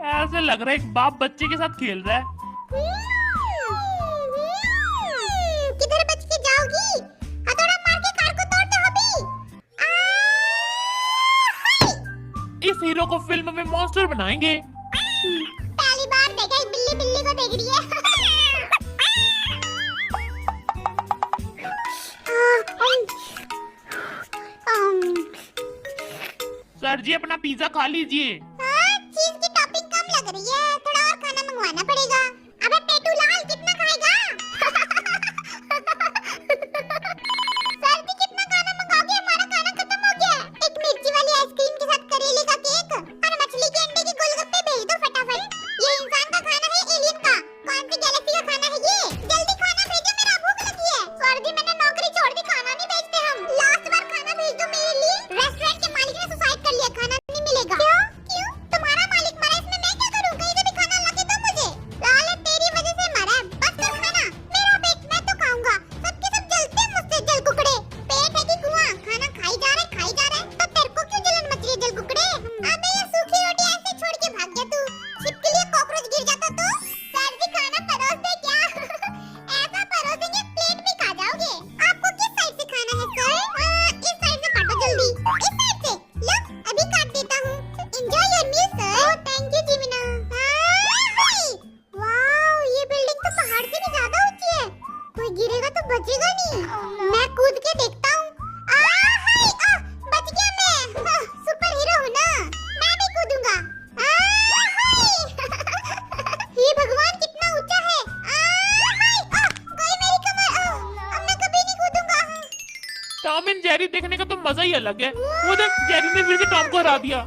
ऐसे लग रहा है एक बाप बच्चे के साथ खेल रहा है। किधर बच के जाओगी? हथौड़ा मार के कार को तोड़ते हो भी। इस हीरो को फिल्म में मॉन्स्टर बनाएंगे। पहली बार देखा एक बिल्ली बिल्ली को देख रही है। सर जी अपना पिज्जा खा लीजिए। चीज की टॉपिंग कम लग रही है, थोड़ा और खाना मंगवाना पड़ेगा। अबे पेटू लाल कितना खाएगा? सर जी कितना खाना मंगाओगे? हमारा खाना खत्म हो गया। एक मिर्ची वाली आइसक्रीम के साथ करेले का केक और मछली के अंडे के गोलगप्पे भेज दो फटाफट। ये इंसान का खाना है एलियन का? कौन सी गैलेक्सी का खाना है ये? जल्दी खाना भेजो, मेरा भूख लगी है। सर जी मैंने नौकरी छोड़ दी, खाना नहीं भेजते हम। लास्ट बार खाना भेज दो मेरे लिए। रेस्टोरेंट के मालिक ने सुसाइड कर लिया, खाना नहीं मिलेगा। क्यों? तुम्हारा मालिक मरा, इसमें मैं क्या करूं? कहीं से भी खाना ला के दो मुझे। साले तेरी वजह से मरा है, बस कर खाना। मेरा पेट मैं तो खाऊंगा, सबके सब जलते हैं मुझसे जल कुकड़े। पेट है कि कुआं? खाना खाई जा रहा है। तो तेरे को क्यों जलन मच रही है जल कुकड़े? अबे ये सूखी रोटी ऐसे छोड़ के भाग गया तू। छिपकली कॉकरोच गिर जाता तो? सर जी खाना परोस दे क्या? ऐसा परोसेंगे प्लेट में खा जाओगे। आपको किस साइड से खाना है सर? इस साइड से काटो जल्दी। इस साइड से लो, अभी काट देता हूँ। Enjoy your meal sir. Oh thank you जीमिना। वाओ ये बिल्डिंग तो पहाड़ से भी ज्यादा ऊंची है। कोई गिरेगा तो बचेगा नहीं। मैं कूद के देखता हूँ। बच गया मैं। सुपर हीरो हूँ ना, मैं भी कूदूंगा। हे भगवान कितना ऊंचा है। गई मेरी कमर। अब मैं कभी नहीं कूदूंगा। टॉम एंड जेरी देखने का तो मजा ही अलग है। वो देख जेरी ने फिर से टॉम को हरा दिया।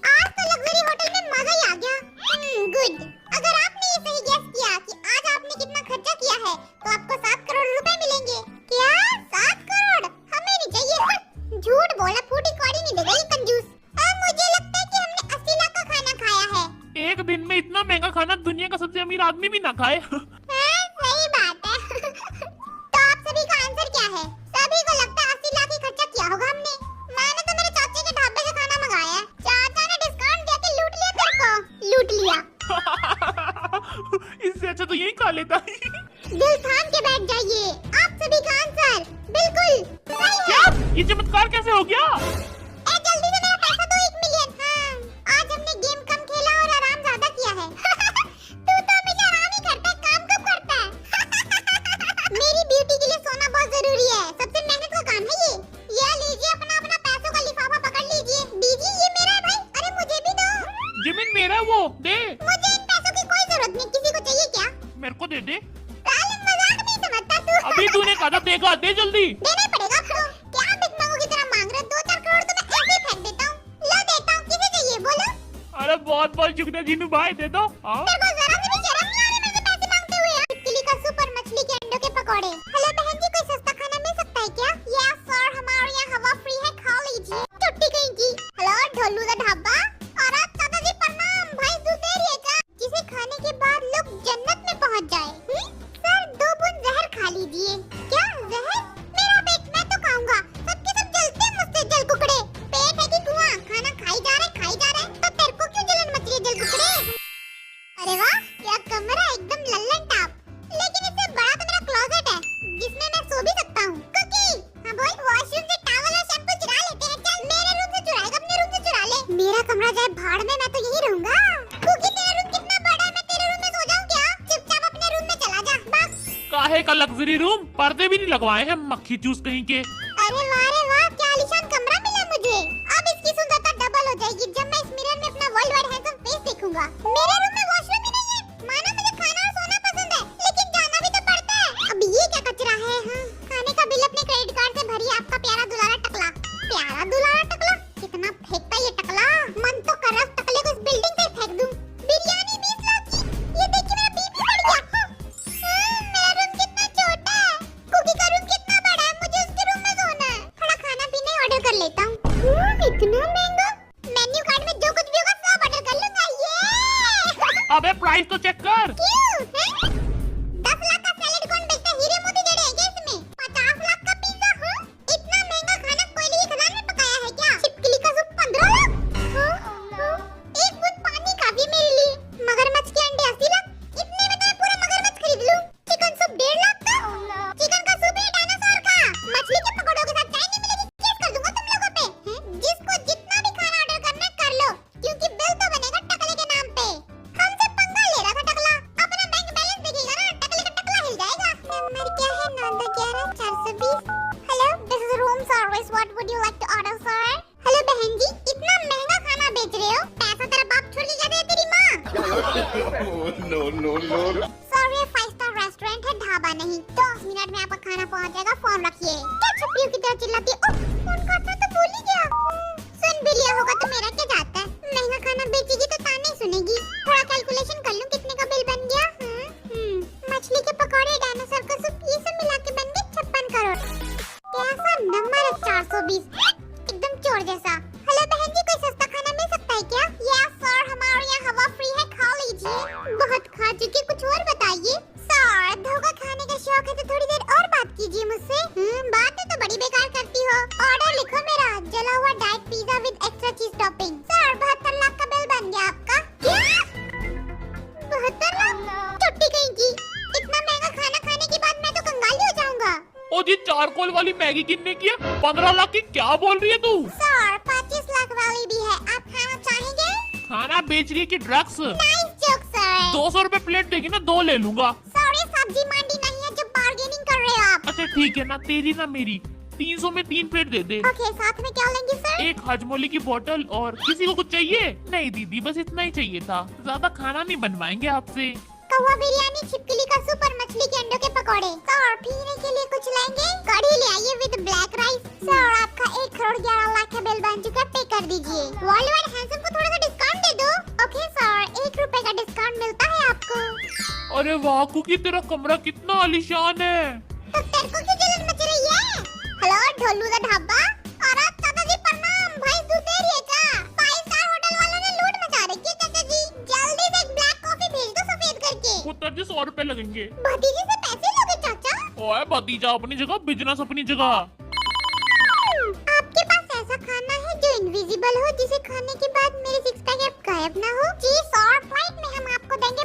आज तो लग्जरी होटल में मजा ही आ गया। गुड। अगर आपने ये सही गेस किया कि आज आपने कितना खर्चा किया है तो आपको 7 करोड़ रुपए मिलेंगे। क्या 7 करोड़? हमें नहीं चाहिए। झूठ बोला, फूटी कौड़ी नहीं देगा ये कंजूस। मुझे लगता है कि हमने 80 लाख का खाना खाया है। एक दिन में इतना महंगा खाना दुनिया का सबसे अमीर आदमी भी ना खाए। सही बात है। तो आप सभी का आंसर क्या है? सभी को लगता है 80 लाख ही खर्चा किया होगा हमने। मैंने तो मेरे चाचा के ढाबे से खाना मंगाया है। चाचा ने डिस्काउंट दे के लूट लिया तेरे को। लूट लिया। इससे अच्छा तो यही खा लेता। दिल थाम के बैठ जाइए। आप सभी का आंसर बिल्कुल सही क्या? है। ये चमत्कार कैसे हो गया? जल्दी से मेरा पैसा दो, 1 मिलियन। हाँ आज हमने गेम कम खेला और आराम ज्यादा किया है। तू तो हमेशा आराम ही करता है, काम कब करता है? मेरी ब्यूटी के लिए सोना बहुत जरूरी है, सबसे मेहनत का काम है ये लीजिए अपना अपना पैसों का लिफाफा पकड़ लीजिए। दीजिए ये मेरा है भाई। अरे मुझे भी दो। जिमिन मेरा वो दे। मुझे इन पैसों की कोई जरूरत नहीं, किसी को चाहिए क्या? मेरे को दे दे। साले मजाक नहीं समझता तू। अभी तूने कहा था देगा, दे जल्दी। देना ही पड़ेगा आपको। क्या भिखमंगों की तरह मांग रहे हो? 2-4 करोड़ तो मैं ऐसे ही फेंक देता हूँ। लो देता हूँ, किसे चाहिए बोलो। अरे बहुत बहुत शुक्रिया जीनू भाई, दे दो। तेरे को जरा सी भी शर्म नहीं आ रही मेरे से पैसे मांगते हुए? छिपकली का सुपर मछली के अंडों के पकौड़े। हेलो बहन जी, कोई सस्ता खाना मिल सकता है क्या? यस सर, हमारे यहाँ हवा फ्री है, खा लीजिए। छुट्टी कहीं की। हेलो ढोलू का ढाबा। और आप चाचा जी प्रणाम। भाई दूध दे रहिएगा, जिसे खाने के बाद लोग जन्नत में पहुँच जाए। सर 2 बूंद जहर खा लीजिए। क्या जहर? मेरा पेट मैं तो खाऊंगा, सबके सब जलते हैं मुझसे जल कुकड़े। पेट है कि कुआं? खाना खाई जा रहा है। तो तेरे को क्यों जलन मच रही है जल कुकड़े? अरे वाह क्या कमरा है, एकदम लल्लन टाप। लेकिन इससे बड़ा तो मेरा क्लोजेट है, जिसमें मैं सो भी सकता हूँ। कुकी हाँ बोल। वॉशरूम से टॉवल और शैम्पू चुरा लेते हैं। चल मेरे रूम से चुराएगा, अपने रूम से चुरा ले। मेरा कमरा जाए भाड़ में, मैं तो यही रहूंगा। कुकी तेरा रूम कितना बड़ा है, मैं तेरे रूम में सो जाऊँ क्या? चुपचाप अपने रूम में चला जा बस। काहे का लग्जरी रूम, पर्दे भी नहीं लगवाए हैं, मक्खी चूस कहीं के। अरे वाह क्या आलीशान कमरा मिला मुझे। अब इसकी सुंदरता डबल हो जाएगी जब मैं इस मिरर में अपना वर्ल्ड वाइड हैंडसम फेस देखूंगा। मेरे रूम में वॉशरूम ही नहीं है। माना मुझे खाना और सोना पसंद है, लेकिन जाना भी तो पड़ता है। अब ये क्या कचरा है? खाने का बिल अपने क्रेडिट कार्ड से भरिए, आपका प्यारा दुलारा टकला। प्यारा दुलारा टकला? कितना फेंकता ये टकला। मन तो कर रहा है उस टकले को इस बिल्डिंग से फेंक दूं। बिरयानी 20 लाख की। ये देख के मेरा बीपी बढ़ गया। मेरा रूम कितना छोटा है। कुकी का रूम कितना बड़ा है, मुझे उसके रूम में सोना है। थोड़ा खाना पीना ही ऑर्डर कर लेता हूँ। इतना महंगा। मेन्यू कार्ड में जो कुछ भी होगा सब ऑर्डर कर लूंगा। ये अबे प्राइस तो चेक कर। क्यों है? 10 लाख का सैलेड कौन बेचता है? हीरे मोती जड़े हैं क्या इसमें? 50 लाख का पिज्जा। इतना महंगा खाना कोयले की खदान में पकाया है क्या? छिपकली का सूप 15 लाख। एक बूंद पानी का no, no, no. Sorry 5 star restaurant है, ढाबा नहीं। 10 मिनट में आपका खाना पहुंच जाएगा, फोन रखिए। क्या छपरियों की तरह चिल्लाती है? ओह, फोन काटना तो भूल ही गया। सुन भी लिया होगा तो मेरा क्या जाता है। महंगा खाना बेचेगी तो ताने सुनेगी। थोड़ा कैलकुलेशन कर लूं कितने का बिल बन गया। मछली के पकौड़े, डायनासोर का सूप, ये सब मिला के बन गए 56 करोड़। कैसा नंबर है 420, एकदम चोर जैसा। हेलो बहन जी, कोई सस्ता खाना मिल सकता है क्या? यस सर, हमारे यहाँ हवा फ्री है, खा लीजिए। बहुत खा चुके, कुछ और बताइए। सर, धोखा खाने का शौक है तो थोड़ी देर और बात कीजिए मुझसे। बातें तो बड़ी बेकार करती हो। ऑर्डर लिखो मेरा, जला हुआ डाइट पिज्जा विद एक्स्ट्रा चीज टॉपिंग। सर, 72 लाख का बिल बन गया आपका। क्या? 72 लाख? चुट्टी कहीं की। इतना महंगा खाना खाने के बाद मैं तो कंगाली हो जाऊंगा। ओ जी, चारकोल वाली मैगी कितने की है? 15 लाख की क्या बोल रही है तू? सर, 25 लाख वाली भी है, आप खाना चाहेंगे? खाना बेच रही है कि ड्रग्स? Nice joke sir. 200 रुपए प्लेट देगी ना, 2 ले लूंगा। सॉरी, सब्जी मंडी नहीं है जो बार्गेनिंग कर रहे हो आप। अच्छा ठीक है ना, तेरी ना मेरी। 300 में 3 प्लेट दे दे। ओके, साथ में क्या लेंगे सर? एक हजमोली की बोतल। और किसी को कुछ चाहिए? नहीं दीदी, बस इतना ही चाहिए था, ज्यादा खाना नहीं बनवाएंगे आपसे। कौवा बिरयानी, छिपकली का सूप और मछली के अंडों के पकौड़े। सर, पीने के लिए कुछ लेंगे? कढ़ी ले आइए विद ब्लैक राइस। सर, आपका 1 करोड़ 11 लाख का बिल बन चुका है, पे कर दीजिए। वर्ल्ड वाइड हैंडसम को थोड़ा सा डिस्काउंट दे दो। ओके सर, 1 रुपए का डिस्काउंट मिलता है आपको। अरे वाह कुकी, तेरा कमरा कितना आलीशान है। तो तेरे को क्यों जलन मच रही है? हेलो, ढोलू का ढाबा। अरे चाचा जी प्रणाम, भाई दूध दे रही है क्या? 5 स्टार होटल वालों ने लूट मचा रखी है चाचा जी। जल्दी से एक ब्लैक कॉफी भेज दो सफेद करके। पुत्र जी 100 रुपए लगेंगे। भतीजे से पैसे लोगे चाचा? ओए भतीजा अपनी जगह, बिजनेस अपनी जगह। आपके पास ऐसा खाना है जो इनविजिबल हो, जिसे खाने के बाद मेरे सिक्स पैक गायब ना हो? जी सर, फ्लाइट में हम आपको देंगे